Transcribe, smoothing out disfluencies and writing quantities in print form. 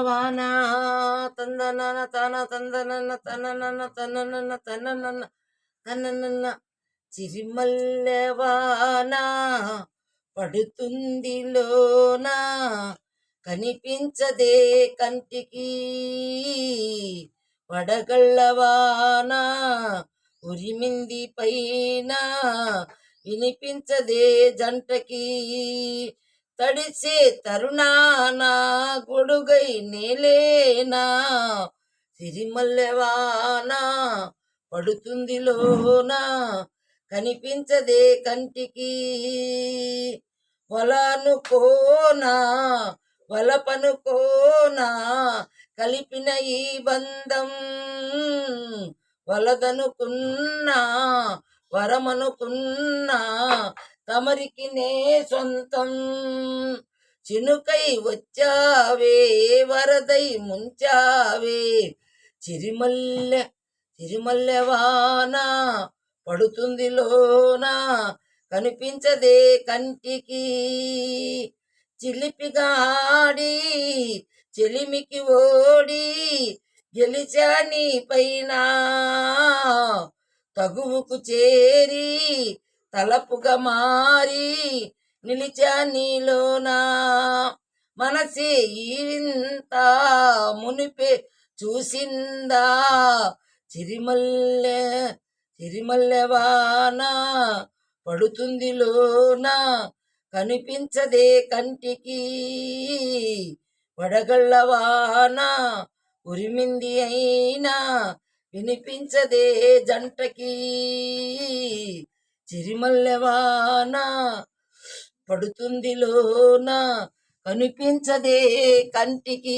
వాన తందనన తన తందనన తననన తననన తననన తననన చిరిమల్లె వాన పడుతుంది లోన కనిపించదే కంటికి వడగళ్ళవాన ఉరిమింది పైన వినిపించదే జంటకి తడిసే తరుణాన గొడుగై నేలేనా సిరిమల్లెవాన పడుతుంది లోన కనిపించదే కంటికి వలనుకోనా వలపనుకోనా కలిపిన ఈ బంధం వలదనుకున్నా వరమనుకున్నా తమరికి నే సొంతం చినుకై వచ్చావే వరదై ముంచావే చిరిమల్లె చిరిమల్లెవాన పడుతుంది లోన కనిపించదే కంటికి చిలిపిగాడి చెలిమికి ఓడి గెలిచా నీ పైన తగువుకు చేరి తలపుగా మారి నిలిచా నీలోనా మనసే ఇంత మునిపే చూసిందా చిరిమల్లె చిరిమల్లెవాన పడుతుంది లోన కనిపించదే కంటికి వడగళ్ళవాన ఉరిమింది అయినా వినిపించదే జంటకి చిరిమల్లెవాన పడుతుంది లోన కనిపించదే కంటికి.